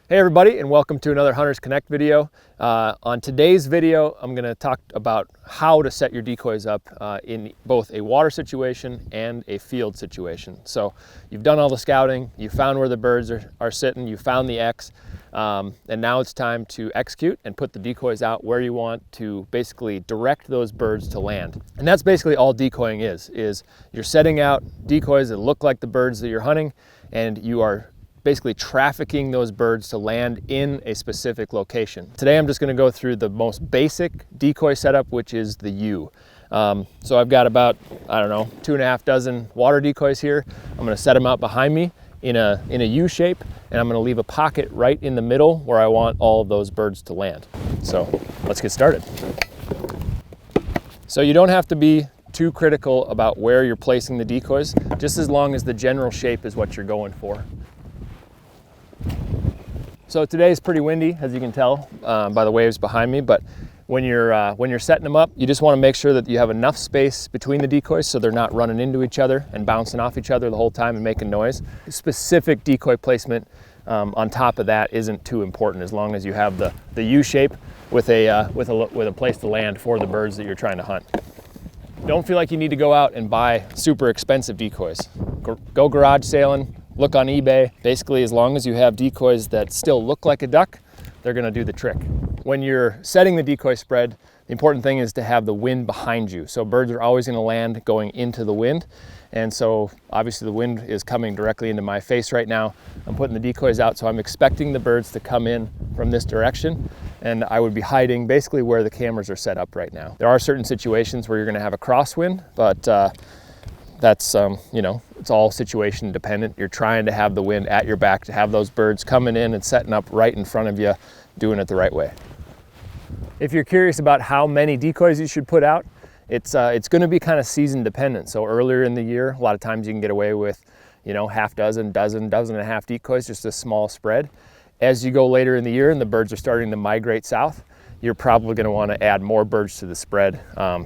Hey everybody, and welcome to another Hunters Connect video. On today's video, I'm going to talk about how to set your decoys up in both a water situation and a field situation. So you've done all the scouting, you found where the birds are sitting, you found the X, and now it's time to execute and put the decoys out where you want to basically direct those birds to land. And that's basically all decoying is you're setting out decoys that look like the birds that you're hunting, and you are basically trafficking those birds to land in a specific location. Today I'm just going to go through the most basic decoy setup, which is the U. So I've got about, 2.5 dozen water decoys here. I'm going to set them out behind me in a U shape, and I'm going to leave a pocket right in the middle where I want all of those birds to land. So let's get started. So you don't have to be too critical about where you're placing the decoys, just as long as the general shape is what you're going for. So today is pretty windy, as you can tell by the waves behind me, but when you're setting them up, you just want to make sure that you have enough space between the decoys so they're not running into each other and bouncing off each other the whole time and making noise. Specific decoy placement on top of that isn't too important, as long as you have the U shape with a place to land for the birds that you're trying to hunt. Don't feel like you need to go out and buy super expensive decoys. Go garage sailing. Look on eBay. Basically, as long as you have decoys that still look like a duck, they're gonna do the trick. When you're setting the decoy spread, the important thing is to have the wind behind you. So birds are always gonna land going into the wind. And so obviously the wind is coming directly into my face right now. I'm putting the decoys out, so I'm expecting the birds to come in from this direction, and I would be hiding basically where the cameras are set up right now. There are certain situations where you're gonna have a crosswind, but that's, it's all situation dependent. You're trying to have the wind at your back to have those birds coming in and setting up right in front of you, doing it the right way. If you're curious about how many decoys you should put out, it's going to be kind of season dependent. So earlier in the year, a lot of times you can get away with, half dozen, dozen and a half decoys, just a small spread. As you go later in the year and the birds are starting to migrate south, you're probably going to want to add more birds to the spread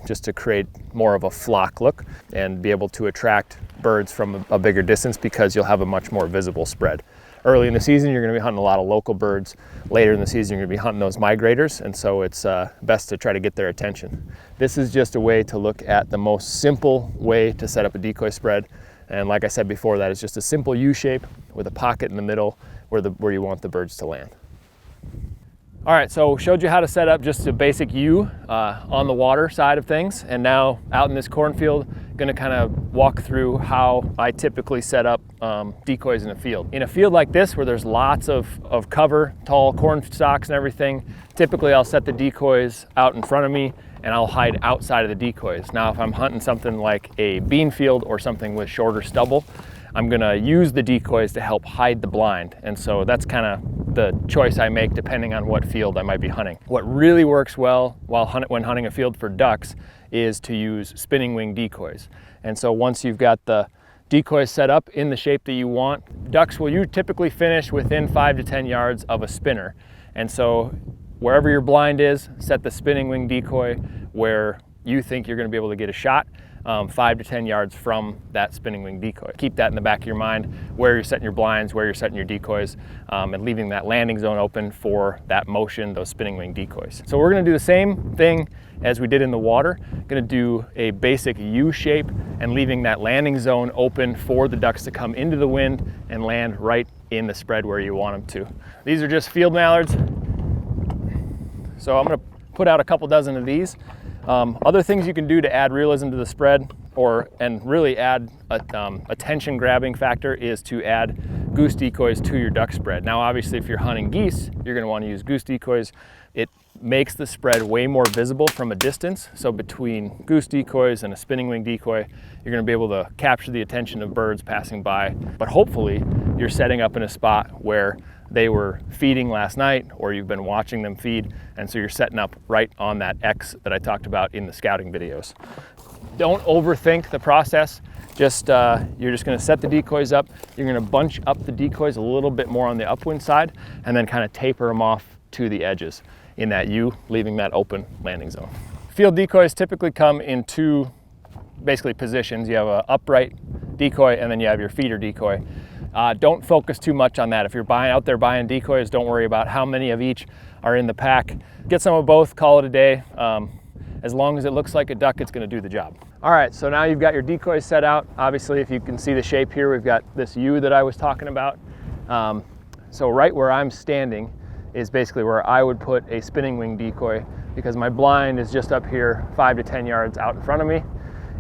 just to create more of a flock look and be able to attract birds from a bigger distance, because you'll have a much more visible spread. Early in the season, you're going to be hunting a lot of local birds. Later in the season, you're going to be hunting those migrators, and so it's best to try to get their attention. This is just a way to look at the most simple way to set up a decoy spread. And like I said before, that is just a simple U shape with a pocket in the middle where you want the birds to land. All right, so showed you how to set up just a basic U on the water side of things, and now out in this cornfield, gonna kind of walk through how I typically set up decoys in a field. In a field like this, where there's lots of cover, tall corn stalks and everything, typically I'll set the decoys out in front of me and I'll hide outside of the decoys. Now, if I'm hunting something like a bean field or something with shorter stubble, I'm gonna use the decoys to help hide the blind. And so that's kind of the choice I make depending on what field I might be hunting. What really works well when hunting a field for ducks is to use spinning wing decoys. And so once you've got the decoys set up in the shape that you want, ducks will typically finish within 5 to 10 yards of a spinner. And so wherever your blind is, set the spinning wing decoy where you think you're gonna be able to get a shot. 5 to 10 yards from that spinning wing decoy. Keep that in the back of your mind, where you're setting your blinds, where you're setting your decoys, and leaving that landing zone open for that motion, those spinning wing decoys. So we're gonna do the same thing as we did in the water. Gonna do a basic U shape and leaving that landing zone open for the ducks to come into the wind and land right in the spread where you want them to. These are just field mallards. So I'm gonna put out a couple dozen of these. Other things you can do to add realism to the spread and really add attention grabbing factor is to add goose decoys to your duck spread. Now obviously if you're hunting geese, you're going to want to use goose decoys. It makes the spread way more visible from a distance. So between goose decoys and a spinning wing decoy, you're going to be able to capture the attention of birds passing by. But hopefully you're setting up in a spot where they were feeding last night, or you've been watching them feed, and so you're setting up right on that X that I talked about in the scouting videos. Don't overthink the process. You're just gonna set the decoys up. You're gonna bunch up the decoys a little bit more on the upwind side, and then kind of taper them off to the edges in that U, leaving that open landing zone. Field decoys typically come in two basically positions. You have an upright decoy, and then you have your feeder decoy. Don't focus too much on that. If you're out there buying decoys, don't worry about how many of each are in the pack. Get some of both, call it a day. As long as it looks like a duck, it's gonna do the job. All right, so now you've got your decoys set out. Obviously, if you can see the shape here, we've got this U that I was talking about. So right where I'm standing is basically where I would put a spinning wing decoy, because my blind is just up here 5 to 10 yards out in front of me.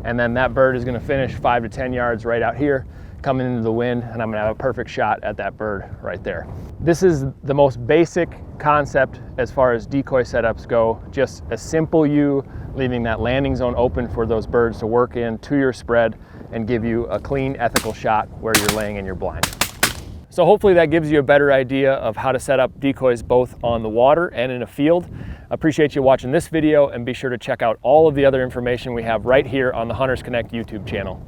And then that bird is gonna finish 5 to 10 yards right out here, coming into the wind, and I'm gonna have a perfect shot at that bird right there. This is the most basic concept as far as decoy setups go. Just a simple U, leaving that landing zone open for those birds to work in to your spread and give you a clean, ethical shot where you're laying in your blind. So hopefully that gives you a better idea of how to set up decoys both on the water and in a field. I appreciate you watching this video, and be sure to check out all of the other information we have right here on the Hunters Connect YouTube channel.